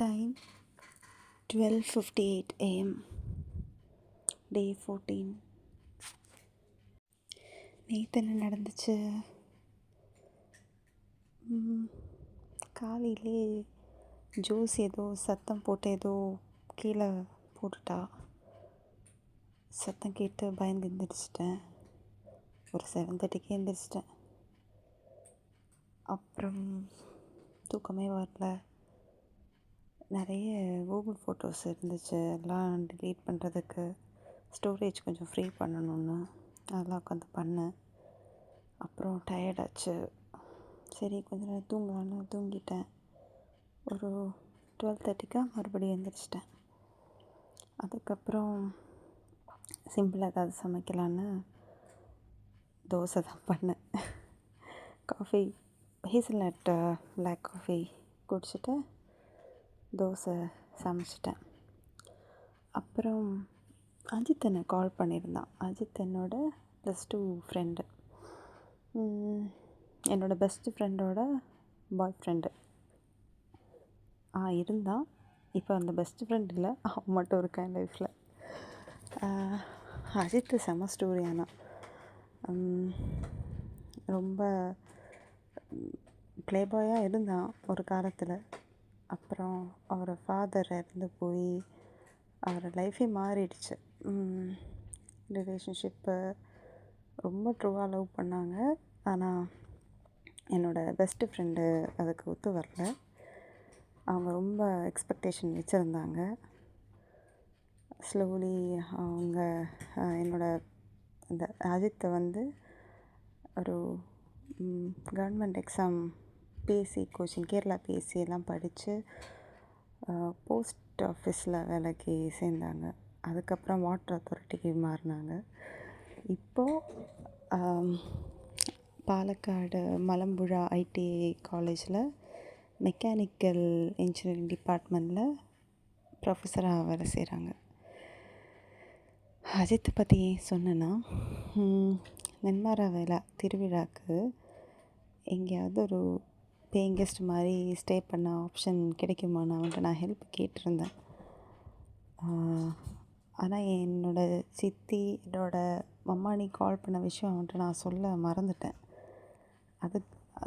Time 12:58 AM, Day 14. நேற்று என்ன நடந்துச்சு? காலையிலே ஜோஸ் ஏதோ சத்தம் போட்டு ஏதோ கீழே போட்டுட்டா. சத்தம் கேட்டு பயந்து எழுந்திரிச்சிட்டேன். ஒரு 7:30க்கே எழுந்திரிச்சிட்டேன். அப்புறம் தூக்கமே வரல. நிறைய கூகுள் ஃபோட்டோஸ் இருந்துச்சு, எல்லாம் டிலீட் பண்ணுறதுக்கு ஸ்டோரேஜ் கொஞ்சம் ஃப்ரீ பண்ணணுன்னு அதெல்லாம் உட்காந்து பண்ணேன். அப்புறம் டயர்டாச்சு. சரி கொஞ்ச நேரம் தூங்கலான்னு தூங்கிட்டேன். ஒரு 12:30க்கா மறுபடியும் எழுந்திரிச்சிட்டேன். அதுக்கப்புறம் சிம்பிளாக ஏதாவது சமைக்கலான்னு தோசை தான் பண்ணேன். காஃபி, ஹேசல்நட் பிளாக் காஃபி குடிச்சிட்டு தோசை சமைச்சிட்டேன். அப்புறம் அஜித் என்னை கால் பண்ணியிருந்தான். அஜித் என்னோட +2 ஃப்ரெண்டு, என்னோடய பெஸ்ட்டு ஃப்ரெண்டோட பாய் ஃப்ரெண்டு இருந்தான். இப்போ அந்த பெஸ்ட்டு ஃப்ரெண்ட் இல்லை, அவன் மட்டும் இருக்கான் என் லைஃப்பில். அஜித் செம ஸ்டோரி. ஆனால் ரொம்ப ப்ளே பாயாக இருந்தான் ஒரு காலத்தில். அப்புறம் அவரோட ஃபாதர் இறந்து போய் அவரோட லைஃபே மாறிடுச்சு. ரிலேஷன்ஷிப்பு ரொம்ப ட்ரூவாக லவ் பண்ணாங்க. ஆனால் என்னோடய பெஸ்ட்டு ஃப்ரெண்டு அதுக்கு ஒத்து வரல. அவங்க ரொம்ப எக்ஸ்பெக்டேஷன் வச்சுருந்தாங்க. ஸ்லோலி அவங்க அந்த அஜித்தை ஒரு government exam BSc coaching, Kerala BSc எல்லாம் படித்து போஸ்ட் ஆஃபீஸில் வேலைக்கு சேர்ந்தாங்க. அதுக்கப்புறம் வாட்டர் அத்தாரிட்டிக்கு மாறினாங்க. இப்போது பாலக்காடு மலம்புழா ஐடிஐ காலேஜில் மெக்கானிக்கல் இன்ஜினியரிங் டிபார்ட்மெண்ட்டில் ப்ரொஃபஸராக வேலை செய்கிறாங்க. அஜித்தை பற்றி ஏன் சொன்னேன்னா, நென்மாரா வேலை திருவிழாவுக்கு எங்கேயாவது ஒரு பேயிங் கெஸ்ட் மாதிரி ஸ்டே பண்ண ஆப்ஷன் கிடைக்குமான்னு அவன்கிட்ட நான் ஹெல்ப் கேட்டிருந்தேன். ஆனால் என்னோடய சித்தி, என்னோடய மம்மானி கால் பண்ண விஷயம் அவன்கிட்ட நான் சொல்ல மறந்துட்டேன்.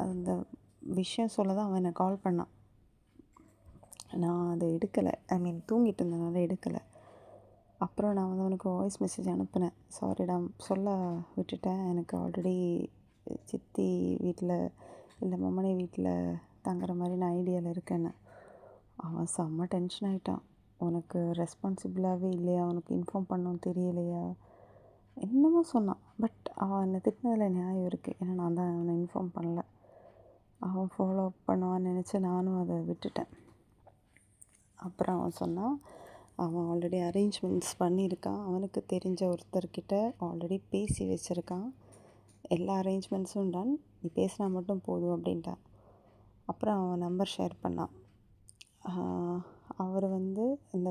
அந்த விஷயம் சொல்ல தான் அவன் என்னை கால் பண்ணான். நான் அதை எடுக்கலை, தூங்கிட்டு இருந்தனால எடுக்கலை. அப்புறம் நான் அவனுக்கு வாய்ஸ் மெசேஜ் அனுப்பினேன். சாரிடா, சொல்ல விட்டுட்டேன், எனக்கு ஆல்ரெடி சித்தி வீட்டில் இல்லை மம்மனி வீட்டில் தங்குற மாதிரி நான் ஐடியாவில் இருக்கேன்னு. அவன் செம்ம டென்ஷன் ஆகிட்டான். உனக்கு ரெஸ்பான்சிபிளாகவே இல்லையா, உனக்கு இன்ஃபார்ம் பண்ணணும் தெரியலையா, என்னமோ சொன்னான். பட் அவன் என்னை திட்டினதில் நியாயம் இருக்குது. ஏன்னா நான் தான் அவனை இன்ஃபார்ம் பண்ணல. அவன் ஃபாலோ அப் பண்ணுவான்னு நினச்சி நானும் அதை விட்டுட்டேன். அப்புறம் அவன் சொன்னான், அவன் ஆல்ரெடி அரேஞ்ச்மெண்ட்ஸ் பண்ணியிருக்கான். அவனுக்கு தெரிஞ்ச ஒருத்தர்கிட்ட ஆல்ரெடி பேசி வச்சுருக்கான். எல்லா அரேஞ்ச்மெண்ட்ஸும் டன், நீ பேசினா மட்டும் போதும் அப்படின்ட்டான். அப்புறம் அவன் நம்பர் ஷேர் பண்ணான். அவர் இந்த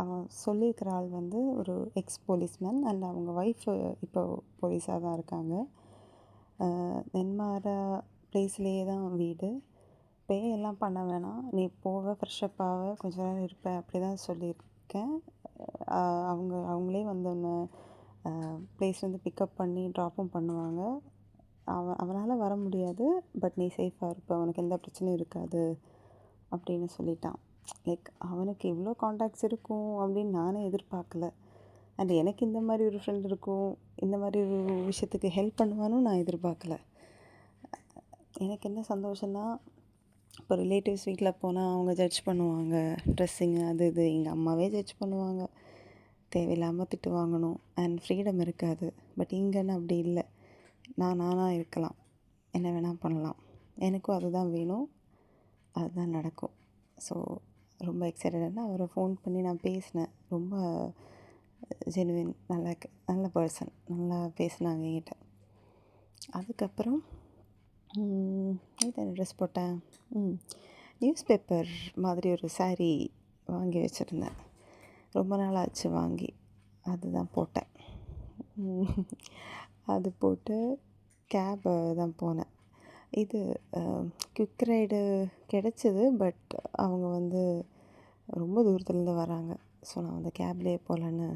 அவன் சொல்லியிருக்கிற ஆள் ஒரு எக்ஸ் போலீஸ்மேன் அண்ட் அவங்க ஒய்ஃபு இப்போ போலீஸாக தான் இருக்காங்க. நென்மாரா பிளேஸ்லேயே தான் வீடு. பே எல்லாம் பண்ண வேணாம், நீ போவ ஃப்ரெஷ்அப் ஆக கொஞ்ச நேரம் இருப்ப, அப்படி தான் சொல்லியிருக்கேன். அவங்களே ஒன்று பிளேஸ் பிக்கப் பண்ணி ட்ராப்பும் பண்ணுவாங்க. அவனால் வர முடியாது, பட் நீ சேஃபாக இருப்ப, உனக்கு எந்த பிரச்சனையும் இருக்காது அப்படின்னு சொல்லிட்டான். லைக் அவனுக்கு இவ்வளோ காண்டாக்ட்ஸ் இருக்கும் அப்படின்னு நானே எதிர்பார்க்கல. அண்ட் எனக்கு இந்த மாதிரி ஒரு ஃப்ரெண்ட் இருக்கும், இந்த மாதிரி ஒரு விஷயத்துக்கு ஹெல்ப் பண்ணுவானும் நான் எதிர்பார்க்கல. எனக்கு என்ன சந்தோஷம்னா, இப்போ ரிலேட்டிவ்ஸ் வீட்டில் போனால் அவங்க ஜட்ஜ் பண்ணுவாங்க, ட்ரெஸ்ஸிங்கு அது இது. எங்கள் அம்மாவே ஜட்ஜ் பண்ணுவாங்க, தேவையில்லாமல் திட்டு வாங்கணும் அண்ட் ஃப்ரீடம் இருக்காது. பட் இங்கேன்னு அப்படி இல்லை, நானாக இருக்கலாம், என்ன வேணால் பண்ணலாம். எனக்கும் அதுதான் வேணும், அதுதான் நடக்கும். ஸோ ரொம்ப எக்ஸைட்டடாக அவரை ஃபோன் பண்ணி நான் பேசினேன். ரொம்ப ஜெனுவின், நல்ல பர்சன், நல்லா பேசினாங்க என்கிட்ட. அதுக்கப்புறம் என்ன ட்ரெஸ் போட்டேன், நியூஸ் பேப்பர் மாதிரி ஒரு சாரீ வாங்கி வச்சுருந்தேன். ரொம்ப நாள் ஆச்சு வாங்கி, அதுதான் போட்டேன். அது போட்டு கேப் தான் போனேன். இது குவிக் ரைடு கிடச்சிது. பட் அவங்க ரொம்ப தூரத்துலேருந்து வராங்க. ஸோ நான் வந்து கேப்லேயே போகலான்னு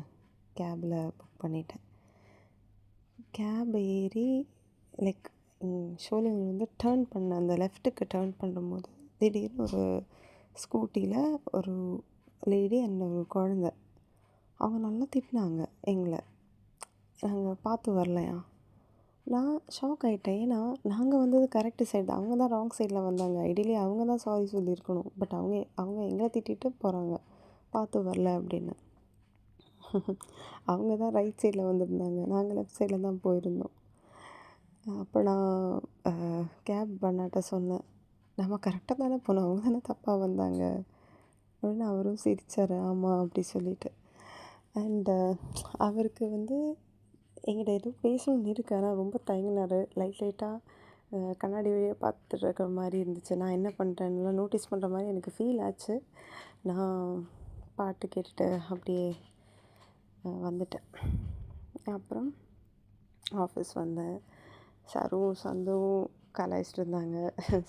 கேபில் புக் பண்ணிட்டேன். கேப் ஏறி லைக் ஷோலிங்லேருந்து டேர்ன் பண்ண அந்த லெஃப்ட்டுக்கு டேர்ன் பண்ணும்போது திடீர்னு ஒரு ஸ்கூட்டியில் ஒரு லேடி அண்ட் ஒரு குழந்த அவங்க நல்லா திட்டினாங்க எங்களை. நாங்கள் பார்த்து வரலையா. நான் ஷாக் ஆகிட்டேன். ஏன்னா நாங்கள் வந்தது கரெக்டு சைடு, அவங்க தான் ராங் சைடில் வந்தாங்க. ஐடியலி அவங்க தான் சாரி சொல்லியிருக்கணும். பட் அவங்க எங்களை திட்டிட்டு போகிறாங்க பார்த்து வரல அப்படின்னு. அவங்க தான் ரைட் சைடில் வந்திருந்தாங்க, நாங்கள் லெஃப்ட் சைடில் தான் போயிருந்தோம். அப்போ நான் கேப் பண்ணாட்ட சொன்னேன், நம்ம கரெக்டாக தானே போனோம், அவங்க தானே தப்பாக வந்தாங்க அப்படின்னு. அவரும் சிரித்தார், ஆமாம் அப்படி சொல்லிட்டு. அண்டு அவருக்கு வந்து என்கிட்ட எதுவும் பேசணும்னு இருக்கு, ஆனால் ரொம்ப தயங்கினார். லைட்டாக கண்ணாடி வழியாக பார்த்துட்டு இருக்கிற மாதிரி இருந்துச்சு. நான் என்ன பண்ணுறேன்னுலாம் நோட்டீஸ் பண்ணுற மாதிரி எனக்கு ஃபீல் ஆச்சு. நான் பாட்டு கேட்டுட்டு அப்படியே வந்துட்டேன். அப்புறம் ஆஃபீஸ் வந்தேன். சருவும் சந்துவும் கலாய்ச்சிட்டு இருந்தாங்க.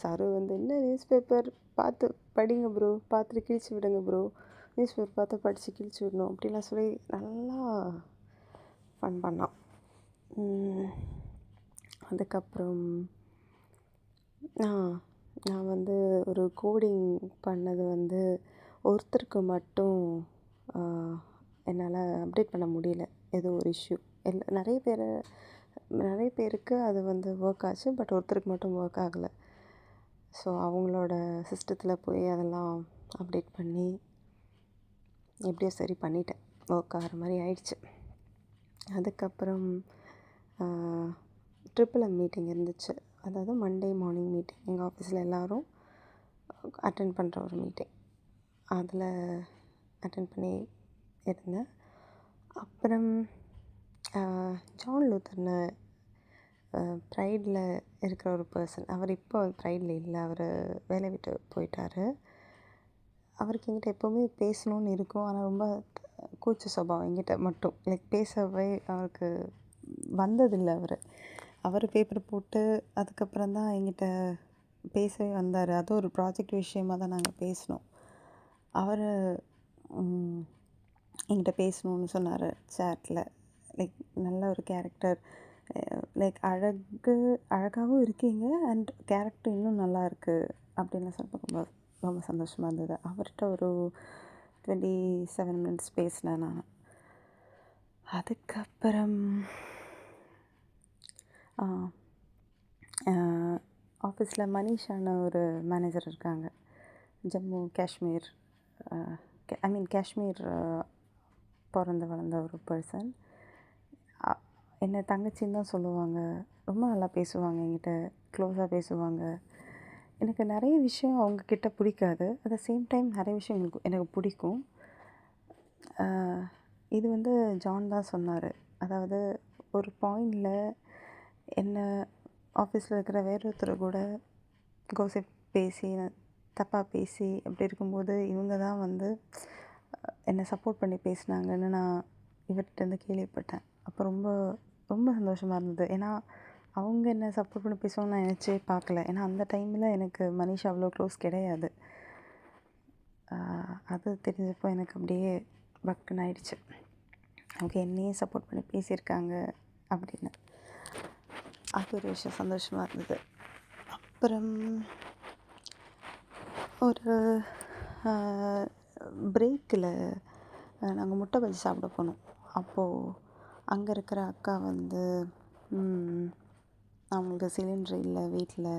சரு வந்து, என்ன நியூஸ் பேப்பர் பார்த்து படிங்க ப்ரோ, பார்த்துட்டு கிழிச்சு விடுங்க ப்ரோ, நியூஸ் பேப்பர் பார்த்து படித்து கிழிச்சு விடணும் அப்படிலாம் சொல்லி நல்லா ஃபன் பண்ணான். அதுக்கப்புறம் நான் வந்து ஒரு கோடிங் பண்ணது வந்து ஒருத்தருக்கு மட்டும் என்னால் அப்டேட் பண்ண முடியல. ஏதோ ஒரு இஷ்யூ. நிறைய பேருக்கு அது வந்து ஒர்க் ஆச்சு, பட் ஒருத்தருக்கு மட்டும் ஒர்க் ஆகலை. ஸோ அவங்களோட சிஸ்டத்தில் போய் அதெல்லாம் அப்டேட் பண்ணி எப்படியோ சரி பண்ணிட்டேன். ஒர்க் ஆகிற மாதிரி ஆயிடுச்சு. அதுக்கப்புறம் MMM மீட்டிங் இருந்துச்சு. அதாவது மண்டே மார்னிங் மீட்டிங். எங்கள் ஆஃபீஸில் எல்லோரும் அட்டெண்ட் பண்ணுற ஒரு மீட்டிங். அதில் அட்டெண்ட் பண்ணி இருந்தேன். அப்புறம் ஜான் லூத்தர்னு ப்ரைடில் இருக்கிற ஒரு பர்சன். அவர் இப்போ ப்ரைடில் இல்லை, அவர் வேலை விட்டு போயிட்டார். அவருக்கு என்கிட்ட எப்போவுமே பேசணுன்னு இருக்கும், ஆனால் ரொம்ப கூச்ச சுபாவம் என்கிட்ட மட்டும். லைக் பேசவே அவருக்கு வந்ததில்லை. அவர் பேப்பர் போட்டு அதுக்கப்புறம் தான் என்கிட்ட பேசவே வந்தார். அதுவும் ஒரு ப்ராஜெக்ட் விஷயமாக தான் நாங்கள் பேசினோம். அவர் என்கிட்ட பேசணுன்னு சொன்னார் சேட்டில். லைக் நல்ல ஒரு கேரக்டர், லைக் அழகாகவும் இருக்கீங்க அண்ட் கேரக்டர் இன்னும் நல்லா இருக்குது அப்படின்லாம் சொல்லிட்டு ரொம்ப ரொம்ப சந்தோஷமாக இருந்தது. அவர்கிட்ட ஒரு 27 மினிட்ஸ் பேசினேன் நான். அதுக்கப்புறம் ஆஃபீஸில் மனிஷான ஒரு மேனேஜர் இருக்காங்க. ஜம்மு காஷ்மீர் காஷ்மீர் பிறந்து வளர்ந்த ஒரு பர்சன். என்னை தங்கச்சின்னு தான் சொல்லுவாங்க. ரொம்ப நல்லா பேசுவாங்க, என்கிட்ட க்ளோஸாக பேசுவாங்க. எனக்கு நிறைய விஷயம் அவங்கக்கிட்ட பிடிக்காது, அட் த சேம் டைம் நிறைய விஷயம் எனக்கு பிடிக்கும். இது வந்து ஜான் தான் சொன்னார். அதாவது ஒரு பாயிண்டில் என்ன ஆஃபீஸில் இருக்கிற வேறொருத்தர் கூட கோசிப் பேசி தப்பாக பேசி அப்படி இருக்கும்போது இவங்க தான் வந்து என்னை சப்போர்ட் பண்ணி பேசினாங்கன்னு நான் இவர்கிட்டருந்து கேள்விப்பட்டேன். அப்போ ரொம்ப ரொம்ப சந்தோஷமாக இருந்தது. ஏன்னா அவங்க என்ன சப்போர்ட் பண்ணி பேசுவாங்கன்னு நான் நினச்சே பார்க்கல. ஏன்னா அந்த டைமில் எனக்கு மனிஷா அவ்வளோ க்ளோஸ் கிடையாது. அது தெரிஞ்சப்போ எனக்கு அப்படியே பக்குன்னு ஆயிடுச்சு. அவங்க என்னையே சப்போர்ட் பண்ணி பேசியிருக்காங்க அப்படின்னு. அது ஒரு விஷயம் சந்தோஷமாக இருந்தது. அப்புறம் ஒரு பிரேக்கில் நாங்கள் முட்டை பஜ்ஜி சாப்பிட போனோம். அப்போது அங்கே இருக்கிற அக்கா வந்து அவங்களுக்கு சிலிண்டர் இல்லை வீட்டில்,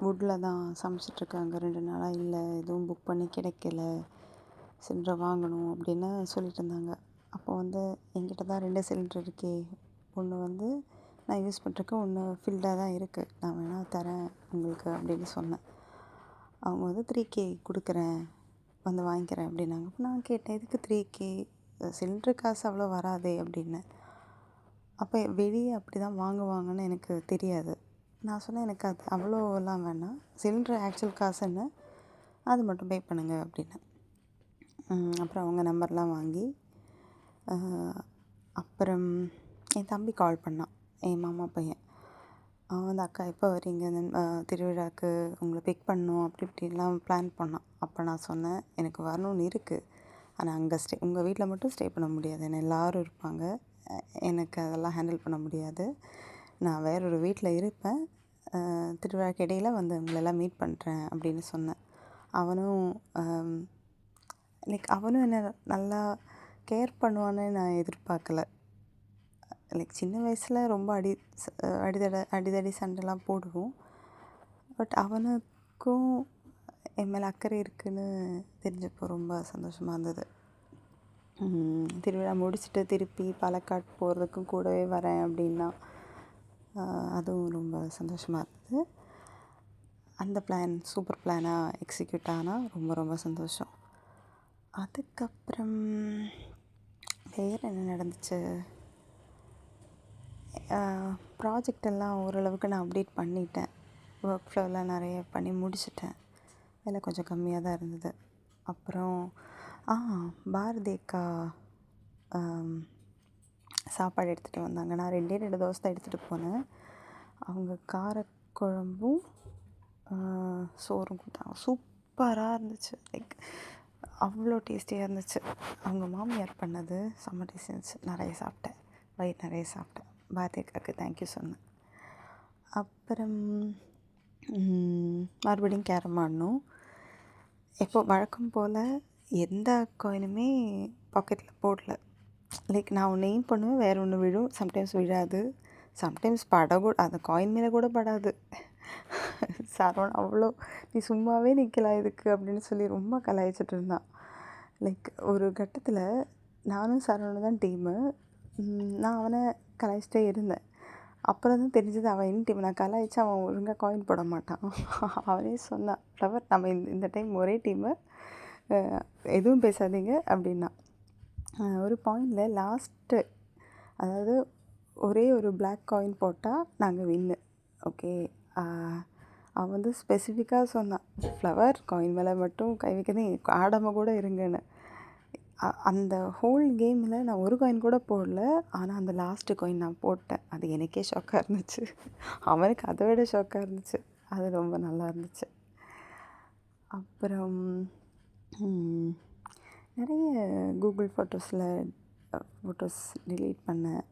வுட்டில் தான் சமைச்சிட்ருக்காங்க 2 நாளாக, இல்லை எதுவும் புக் பண்ணி கிடைக்கல, சிலிண்டர் வாங்கணும் அப்படின்னு சொல்லிட்டு இருந்தாங்க. அப்போது வந்து என்கிட்ட தான் 2 சிலிண்டர் இருக்கே, ஒன்று வந்து நான் யூஸ் பண்ணிருக்கேன், ஒன்று ஃபில்டாக தான் இருக்குது, நான் வேணால் தரேன் உங்களுக்கு அப்படின்னு சொன்னேன். அவங்க வந்து 3K கொடுக்குறேன், வந்து வாங்கிக்கிறேன் அப்படின்னாங்க. அப்போ நான் கேட்டேன், எதுக்கு 3K, சிலிண்டர் காசு அவ்வளோ வராதே அப்படின்னேன். அப்போ வெளியே அப்படி தான் வாங்குவாங்கன்னு எனக்கு தெரியாது. நான் சொன்னேன், எனக்கு அது அவ்வளோலாம் வேணாம், சிலிண்டர் ஆக்சுவல் காசு என்ன அது மட்டும் பே பண்ணுங்கள் அப்படின்னு. அப்புறம் அவங்க நம்பர்லாம் வாங்கி அப்புறம் என் தம்பி கால் பண்ணான், என் மாமா பையன். அவன் வந்து அக்கா எப்போ வரீங்க திருவிழாவுக்கு உங்களை பிக் பண்ணணும் அப்படி இப்படின்லாம் பிளான் பண்ணான். அப்போ நான் சொன்னேன் எனக்கு வரணும்னு இருக்குது, ஆனால் அங்கே உங்கள் வீட்டில் மட்டும் ஸ்டே பண்ண முடியாது, ஏன்னா எல்லோரும் இருப்பாங்க, எனக்கு அதெல்லாம் ஹேண்டில் பண்ண முடியாது, நான் வேறொரு வீட்டில் இருப்பேன், திருவிழாக்கு இடையில் வந்து உங்களெல்லாம் மீட் பண்ணுறேன் அப்படின்னு சொன்னேன். அவனும் அவனும் என்னை நல்லா கேர் பண்ணுவான்னு நான் எதிர்பார்க்கல. சின்ன வயசில் ரொம்ப அடிதடி சண்டைலாம் போடுவோம். பட் அவனுக்கும் என் மேலே அக்கறை இருக்குதுன்னு தெரிஞ்சப்போ ரொம்ப சந்தோஷமாக இருந்தது. திருவிழா முடிச்சுட்டு திருப்பி பாலக்காடு போகிறதுக்கும் கூடவே வரேன் அப்படின்னா அதுவும் ரொம்ப சந்தோஷமாக இருந்தது. அந்த பிளான் சூப்பர் பிளானாக எக்ஸிக்யூட் ஆனால் ரொம்ப ரொம்ப சந்தோஷம். அதுக்கப்புறம் வேறு என்ன நடந்துச்சு? ப்ராஜெக்ட் எல்லாம் ஓரளவுக்கு நான் அப்டேட் பண்ணிட்டேன். ஒர்க் ஃப்ளோலாம் நிறைய பண்ணி முடிச்சிட்டேன். வேலை கொஞ்சம் கம்மியாக தான் இருந்தது. அப்புறம் பாரதி அக்கா சாப்பாடு எடுத்துகிட்டு வந்தாங்க. நான் 2 தோசை தான் எடுத்துகிட்டு போனேன். அவங்க காரக்குழம்பும் சோறும் கொடுத்தாங்க. சூப்பராக இருந்துச்சு. அவ்வளோ டேஸ்டியாக இருந்துச்சு. அவங்க மாமியார் பண்ணது செம்ம டேஸ்டி இருந்துச்சு. நிறைய சாப்பிட்டேன், வயிறு நிறைய சாப்பிட்டேன். பாரதி அக்காவுக்கு தேங்க்யூ சொன்னேன். அப்புறம் மறுபடியும் கேரம் ஆடினோம். எப்போ வழக்கம் போல் எந்த காயினுமே பாக்கெட்டில் போடல. நான் ஒன்று எய்ம் பண்ணுவேன், வேறு ஒன்று விழும், சம்டைம்ஸ் விழாது, சம்டைம்ஸ் படக்கூட அந்த காயின் மேலே கூட படாது. சரவணன் அவ்வளோ நீ சும்மாவே நிற்கலாம் இதுக்கு அப்படின்னு சொல்லி ரொம்ப கலாய்ச்சிட்டு இருந்தான். ஒரு கட்டத்தில் நானும் சரவணன் தான் டீமு. நான் அவனை கலாய்ச்சிட்டே இருந்தேன். அப்புறம் தான் தெரிஞ்சது அவன் என்ன டீம். நான் கலாய்ச்சி அவன் ஒழுங்காக காயின் போட மாட்டான். அவனே சொன்னான், ஃப்ளவர் நம்ம இந்த டைம் ஒரே டீமு, எதுவும் பேசாதீங்க அப்படின்னா. ஒரு பாயிண்டில் லாஸ்ட்டு, அதாவது ஒரே ஒரு பிளாக் காயின் போட்டால் நாங்கள் வின்னு. ஓகே, அவன் வந்து ஸ்பெசிஃபிக்காக சொன்னான், ஃப்ளவர் காயின் மேலே மட்டும் கை வைக்கிறதே ஆடாமல் கூட இருங்கன்னு. அந்த ஹோல் கேமில் நான் ஒரு காயின் கூட போடல. ஆனால் அந்த லாஸ்ட்டு காயின் நான் போட்டேன். அது எனக்கே ஷாக்காக இருந்துச்சு. அவனுக்கு அதை விட ஷாக்காக இருந்துச்சு. அது ரொம்ப நல்லா இருந்துச்சு. அப்புறம் நிறைய கூகுள் ஃபோட்டோஸ் டிலீட் பண்ணேன்.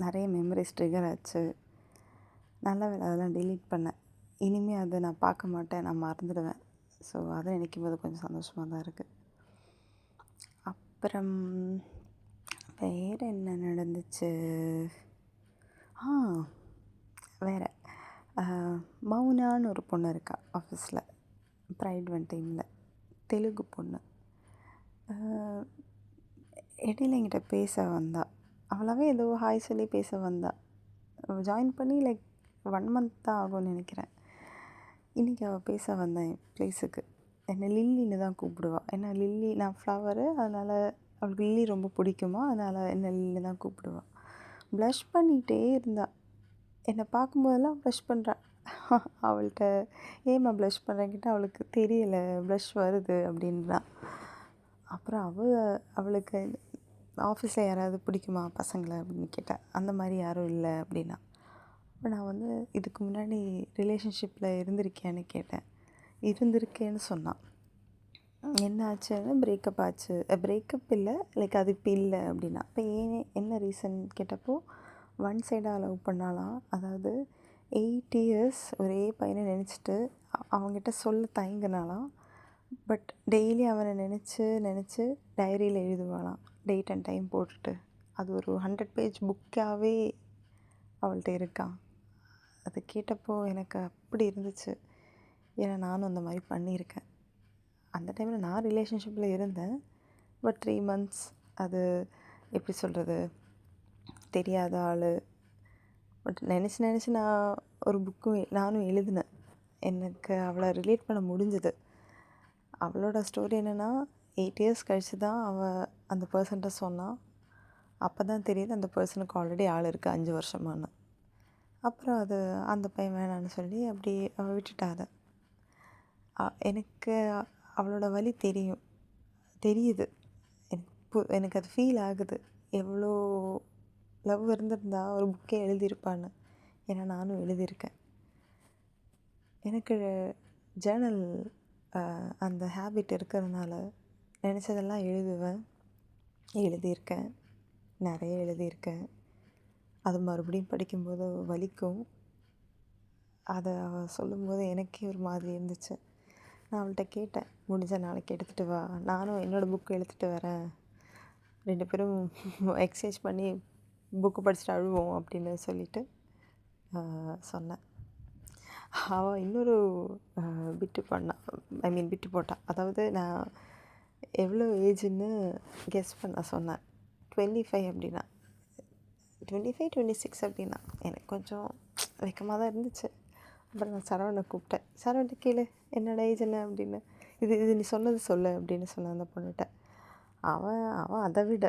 நிறைய மெமரிஸ் ட்ரிகர் ஆச்சு. நல்ல வேலை அதெல்லாம் டிலீட் பண்ணேன். இனிமேல் அதை நான் பார்க்க மாட்டேன், நான் மறந்துடுவேன். ஸோ அதை நினைக்கும் போது கொஞ்சம் சந்தோஷமாக தான் இருக்குது. அப்புறம் வேறு என்ன நடந்துச்சு? வேறு மௌனான்னு ஒரு பொண்ணு இருக்கா ஆஃபீஸில், ப்ரைட் ஒன் டீமில், தெலுங்கு பொண்ணு. இடையில என்கிட்ட பேச வந்தா. அவளாவே ஏதோ ஹாய் சொல்லி பேச வந்தா. ஜாயின் பண்ணி 1 month தான் ஆகும்னு நினைக்கிறேன். இன்றைக்கி அவள் பேச வந்தேன் என் ப்ளேஸுக்கு. என்னை லில்லின்னு தான் கூப்பிடுவாள். ஏன்னா லில்லி, நான் ஃப்ளவரு, அதனால் அவளுக்கு லில்லி ரொம்ப பிடிக்குமா, அதனால் என்னை லில்லி தான் கூப்பிடுவாள். ப்ளஷ் பண்ணிகிட்டே இருந்தாள். என்னை பார்க்கும்போதெல்லாம் ப்ளஷ் பண்ணுறா. அவள்கிட்ட ஏம்மா ப்ளஷ் பண்ணுறேங்கிட்ட அவளுக்கு தெரியலை, ப்ளஷ் வருது அப்படின்றான். அப்புறம் அவளுக்கு ஆஃபீஸில் யாராவது பிடிக்குமா பசங்களை அப்படின்னு கேட்டேன். அந்த மாதிரி யாரும் இல்லை அப்படின்னா. இப்போ நான் வந்து இதுக்கு முன்னாடி ரிலேஷன்ஷிப்பில் இருந்திருக்கியான்னு கேட்டேன். இருந்திருக்கேன்னு சொன்னான். என்ன ஆச்சுன்னா பிரேக்கப் ஆச்சு. பிரேக்கப் இல்லை, அது இப்போ இல்லை அப்படின்னா. இப்போ என்ன ரீசன் கேட்டப்போ, ஒன் சைடாக லவ் பண்ணாலாம். அதாவது 8 years ஒரே பையனை நினச்சிட்டு அவங்ககிட்ட சொல்ல தயங்கினாலாம். பட் டெய்லி அவனை நினச்சி டைரியில் எழுதுவாளாம், டேட் அண்ட் டைம் போட்டுட்டு. அது ஒரு 100 page புக்காகவே அவள்கிட்ட இருக்கான். அதை கேட்டப்போ எனக்கு அப்படி இருந்துச்சு. ஏன்னா நானும் அந்த மாதிரி பண்ணியிருக்கேன். அந்த டைமில் நான் ரிலேஷன்ஷிப்பில் இருந்தேன். பட் 3 months அது எப்படி சொல்கிறது, தெரியாத ஆள். பட் நினச்சி நான் ஒரு நானும் எழுதினேன். எனக்கு அவளை ரிலேட் பண்ண முடிஞ்சுது. அவளோட ஸ்டோரி என்னென்னா, 8 years கழித்து தான் அவள் அந்த பர்சன்ட்ட சொன்னான். அப்போ தான் தெரியுது அந்த பர்சனுக்கு ஆல்ரெடி ஆள் இருக்குது 5 வருஷமானு. அப்புறம் அந்த பையன் வேணான்னு சொல்லி அப்படி அவள் விட்டுட்டாத. எனக்கு அவளோட வலி தெரியுது. எனக்கு அது ஃபீல் ஆகுது. எவ்வளோ லவ் இருந்திருந்தா ஒரு புக்கே எழுதியிருப்பான்னு. ஏன்னா நானும் எழுதியிருக்கேன். எனக்கு ஜேர்னல் அந்த ஹேபிட் இருக்கிறதுனால நினச்சதெல்லாம் எழுதியிருக்கேன், நிறைய எழுதியிருக்கேன். அது மறுபடியும் படிக்கும்போது வலிக்கும். அதை அவள் சொல்லும்போது எனக்கே ஒரு மாதிரி இருந்துச்சு. நான் அவள்கிட்ட கேட்டேன், முடிஞ்சால் நாளைக்கு எடுத்துகிட்டு வா, நானும் என்னோடய புக்கு எடுத்துகிட்டு வரேன், 2 பேரும் எக்ஸ்சேஞ்ச் பண்ணி புக்கு படிச்சுட்டு அழுவோம் அப்படின்னு சொல்லிட்டு சொன்னேன். அவள் இன்னொரு பிட்டு போட்டா. அதாவது நான் எவ்வளோ ஏஜுன்னு கெஸ் பண்ண சொன்னேன். 25 அப்படின்னா, 25, 26 அப்படின்னா எனக்கு கொஞ்சம் வெக்கமாக தான் இருந்துச்சு. அப்புறம் நான் சரவணை கூப்பிட்டேன். சரவணை கேளு, என்னோட ஏஜ் என்ன அப்படின்னு. இது நீ சொன்னது சொல்லு அப்படின்னு சொன்னேன் அந்த பொண்ணுகிட்ட. அவன் அதை விட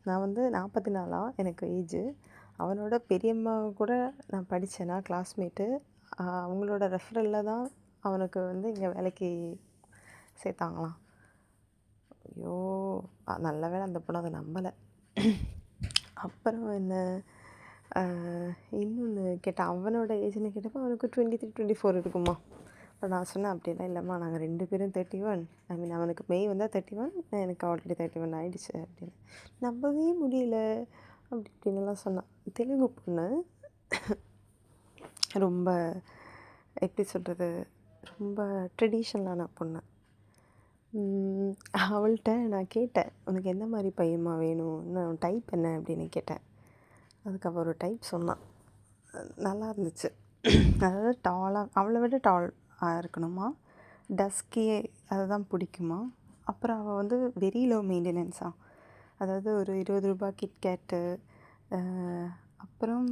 நான் 44 எனக்கு ஏஜு. அவனோட பெரியம்மா கூட நான் படித்தேன்னா கிளாஸ்மேட்டு. அவங்களோட ரெஃபரலில் தான் அவனுக்கு இங்கே வேலைக்கு சேர்த்தாங்களாம். ஐயோ, நல்ல வேளை அந்த பொண்ணு அதை நம்பலை. அப்புறம் என்ன, இன்னொன்று கேட்டேன், அவனோட ஏஜ்னு கேட்டப்போ அவனுக்கு 23, 24 இருக்குமா. அப்புறம் நான் சொன்னேன், அப்படிலாம் இல்லைம்மா, நாங்கள் 2 பேரும் 31. அவனுக்கு மே வந்தால் 31, எனக்கு ஆல்ரெடி 31 ஆகிடுச்சு அப்படின்னு. நம்பவே முடியல அப்படி இப்படின்னுலாம் சொன்னான். தெலுங்கு பொண்ணு, ரொம்ப எப்படி சொல்கிறது, ரொம்ப ட்ரெடிஷ்னலான பொண்ணு. அவள்கிட்ட நான் கேட்டேன், உனக்கு எந்த மாதிரி பையன்மா வேணும், இன்னும் டைப் என்ன அப்படின்னு கேட்டேன். அதுக்கு அவள் ஒரு டைப் சொன்னான், நல்லா இருந்துச்சு. அதாவது அவளை விட டாலாக இருக்கணுமா, டஸ்கியே அதுதான் பிடிக்குமா. அப்புறம் அவள் வெரி லோ மெயின்டெனன்ஸாக, அதாவது ஒரு 20 ரூபாய் கிட்கேட்டு, அப்புறம்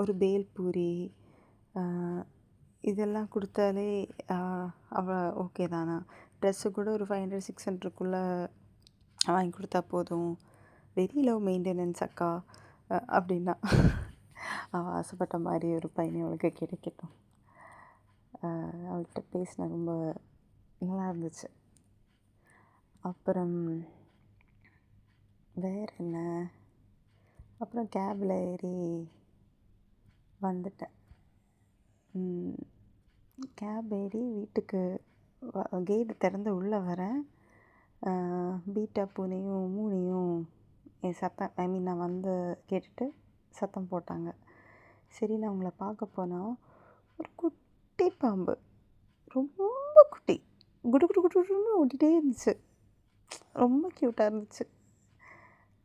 ஒரு பேல்பூரி, இதெல்லாம் கொடுத்தாலே அவள் ஓகே தானா. ட்ரெஸ்ஸு கூட ஒரு 500, 600க்குள்ளே வாங்கி கொடுத்தா போதும். வெரி லோ மெயின்டெனன்ஸ் அக்கா அப்படின்னா. அவள் ஆசைப்பட்ட மாதிரி ஒரு பையனை அவளுக்கு கிடைக்கட்டும். அவள்கிட்ட பேசின ரொம்ப நல்லா இருந்துச்சு. அப்புறம் வேறு என்ன, அப்புறம் கேபில் ஏறி வந்துட்டேன். கேப் ஏறி வீட்டுக்கு கேட்டு திறந்து உள்ளே வரேன். பீட்டா பூனையும் மூனையும் என் சத்தம் நான் கேட்டுட்டு சத்தம் போட்டாங்க. சரி, நான் உங்களை பார்க்க போனால் ஒரு குட்டி பாம்பு, ரொம்ப குட்டி, குடு குடு குடுன்னு ஓடிட்டே இருந்துச்சு. ரொம்ப க்யூட்டாக இருந்துச்சு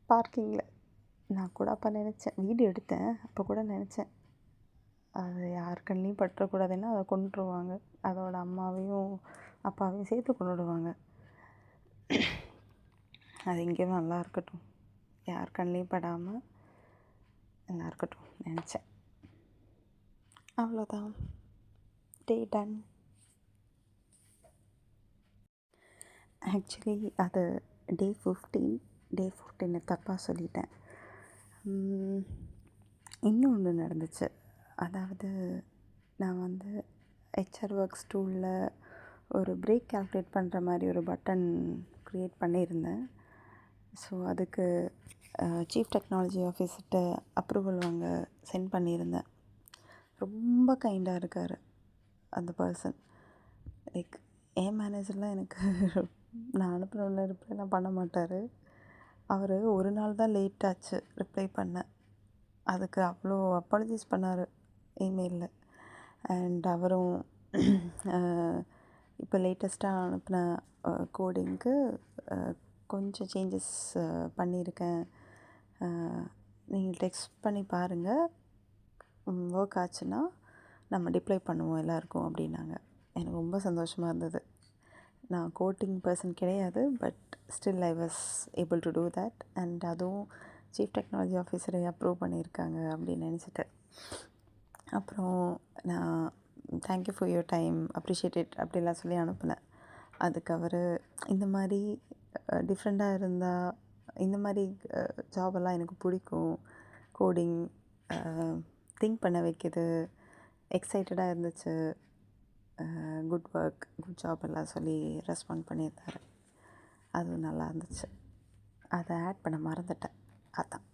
பார்க்கிங்கில். நான் கூட அப்போ நினச்சேன், வீடியோ எடுத்தேன், அப்போ கூட நினச்சேன், அது யார் கண்ணிலையும் பற்றக்கூடாதுன்னா அதை கொண்டுருவாங்க, அதோட அம்மாவையும் அப்பாவையும் சேர்த்து கொண்டுடுவாங்க. அது எங்கேயும் நல்லா இருக்கட்டும், யார் கண்ணிலையும் படாமல் நல்லா இருக்கட்டும் நினச்சேன். அவ்வளோதான், டே டன். ஆக்சுவலி அது டே 15 தப்பாக சொல்லிட்டேன். இன்னொன்று நடந்துச்சு. அதாவது நான் ஹெச்ஆர் ஒர்க்ஸ் டூலில் ஒரு பிரேக் கால்குலேட் பண்ணுற மாதிரி ஒரு பட்டன் க்ரியேட் பண்ணியிருந்தேன். ஸோ அதுக்கு சீஃப் டெக்னாலஜி ஆஃபீஸர்கிட்ட அப்ரூவல் வாங்க சென்ட் பண்ணியிருந்தேன். ரொம்ப கைண்டாக இருக்கார் அந்த பர்சன். லைக் என் மேனேஜர்லாம் எனக்கு நான் அனுப்புகிற ரிப்ளைலாம் பண்ண மாட்டார். அவர் ஒரு நாள் தான் லேட் ஆச்சு ரிப்ளை பண்ண. அதுக்கு அவ்வளோ அப்பாலஜைஸ் பண்ணார் இமெயிலில். அண்ட் அவரும் இப்போ லேட்டஸ்ட்டாக அனுப்பின கோடிங்க்கு கொஞ்சம் சேஞ்சஸ் பண்ணியிருக்கேன், நீங்கள் டெக்ஸ்ட் பண்ணி பாருங்கள், ஒர்க் ஆச்சுன்னா நம்ம டிப்ளை பண்ணுவோம் எல்லாருக்கும் அப்படின்னாங்க. எனக்கு ரொம்ப சந்தோஷமாக இருந்தது. நான் கோடிங் பர்சன் கிடையாது, but still I was able to do that. And அதுவும் சீஃப் டெக்னாலஜி ஆஃபீஸரை அப்ரூவ் பண்ணியிருக்காங்க அப்படின்னு நினச்சிட்டு. அப்புறம் நான் thank you for your time, appreciated அப்படிலாம் சொல்லி அனுப்பினேன். அதுக்கு அவர் இந்த மாதிரி டிஃப்ரெண்ட்டாக இருந்தால், இந்த மாதிரி ஜாபெல்லாம் எனக்கு பிடிக்கும், கோடிங் திங்க் பண்ண வைக்கிது, எக்ஸைட்டடாக இருந்துச்சு, குட் ஒர்க், குட் ஜாப் எல்லாம் சொல்லி ரெஸ்பாண்ட் பண்ணியிருந்தார். அது நல்லா இருந்துச்சு. அதை ஆட் பண்ண மறந்துட்டேன், அதான்.